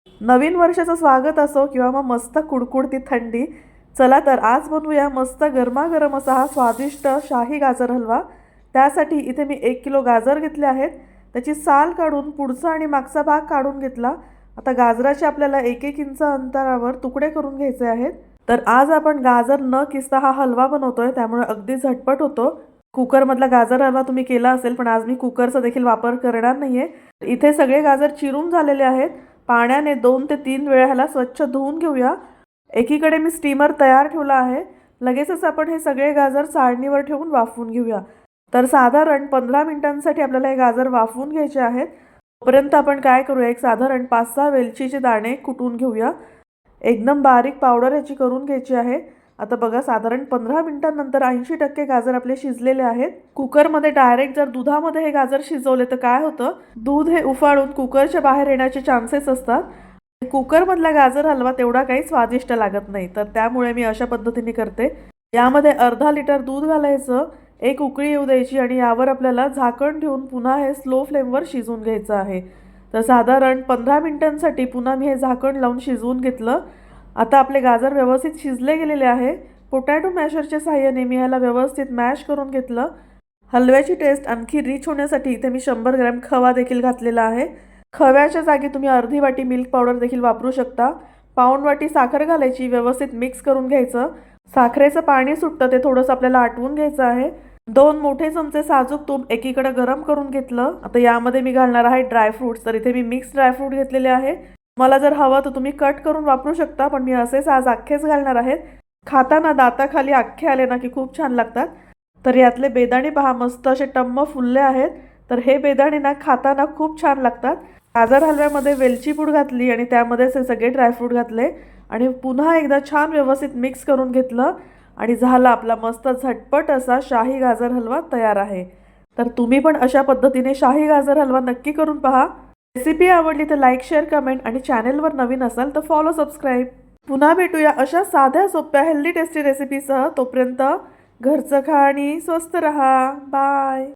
नवीन वर्षाचं स्वागत असो किंवा मग मस्त कुडकुडती थंडी, चला तर आज बनवूया मस्त गरमागरम असा हा स्वादिष्ट शाही गाजर हलवा। त्यासाठी इथे मी 1 किलो गाजर घेतले आहेत। त्याची साल काढून पुढचा आणि मागचा भाग काढून घेतला। आता गाजराचे आपल्याला 1-1 इंच अंतरावर तुकडे करून घ्यायचे आहेत। तर आज आपण गाजर न किसता हा हलवा बनवतोय, त्यामुळे अगदी झटपट होतो। कुकरमधला गाजर हलवा तुम्ही केला असेल, पण आज मी कुकरचा देखील वापर करणार नाहीये। इथे सगळे गाजर चिरून झालेले आहेत। पाण्याने 2 ते 3 वेळा ह्याला स्वच्छ धुवून घेऊया। एकीकडे मी स्टीमर तयार ठेवला आहे। लगेचच आपण हे सगळे गाजर चाळणीवर ठेवून वाफवून घेऊया। तर साधारण 15 मिनिटांसाठी आपल्याला हे गाजर वाफवून घ्यायचे आहेत। तोपर्यंत आपण काय करूया, एक साधारण 5-6 वेलचीचे दाणे कुटून घेऊया। एकदम बारीक पावडर याची करून घ्यायची आहे। आता बघा, साधारण 15 मिनिटांनंतर 80% गाजर आपले शिजलेले आहेत। कुकरमध्ये डायरेक्ट जर दुधामध्ये हे गाजर शिजवले तर काय होतं, दूध हे उफाळून कुकरच्या बाहेर येण्याचे चान्सेस असतात। कुकरमधला गाजर हलवा तेवढा काही स्वादिष्ट लागत नाही, तर त्यामुळे मी अशा पद्धतीने करते। यामध्ये अर्धा लिटर दूध घालायचं, एक उकळी येऊ द्यायची आणि यावर आपल्याला झाकण ठेवून पुन्हा हे स्लो फ्लेमवर शिजवून घ्यायचं आहे। तर साधारण 15 मिनिटांसाठी पुन्हा मी हे झाकण लावून शिजवून घेतलं। आता आपले गाजर व्यवस्थित शिजले गेलेले आहे। पोटॅटो मॅशरच्या साहाय्याने मी ह्याला व्यवस्थित मॅश करून घेतलं। हलव्याची टेस्ट आणखी रिच होण्यासाठी इथे मी 100 ग्रॅम खवा देखील घातलेला आहे। खव्याच्या जागी तुम्ही अर्धी वाटी मिल्क पावडर देखील वापरू शकता। पाऊण वाटी साखर घालायची, व्यवस्थित मिक्स करून घ्यायचं। साखरेचं पाणी सुटतं ते थोडंसं आपल्याला आटवून घ्यायचं आहे। 2 मोठे चमचे साजूक तूप एकीकडे गरम करून घेतलं। आता यामध्ये मी घालणार आहे ड्रायफ्रूट्स। तर इथे मी मिक्स ड्रायफ्रूट घेतलेले आहे। मला जर हवं तर तुम्ही कट करून वापरू शकता, पण मी असेच आज अख्खेच घालणार आहेत। खाताना दाताखाली अख्खे आले ना की खूप छान लागतात। तर यातले बेदाणे पहा, मस्त असे टम्म फुलले आहेत। तर हे बेदाणे ना खाताना खूप छान लागतात। गाजर हलव्यामध्ये वेलची पूड घातली आणि त्यामध्येच हे सगळे ड्रायफ्रूट घातले आणि पुन्हा एकदा छान व्यवस्थित मिक्स करून घेतलं आणि झाला आपला मस्त झटपट असा शाही गाजर हलवा तयार आहे। तर तुम्ही पण अशा पद्धतीने शाही गाजर हलवा नक्की करून पहा। रेसिपी आवडली तर लाईक, शेअर, कमेंट आणि चॅनेलवर नवीन असाल तर फॉलो, सबस्क्राईब। पुन्हा भेटूया अशा साध्या सोप्या हेल्दी टेस्टी रेसिपीसह। तोपर्यंत घरचं खा आणि स्वस्त रहा। बाय।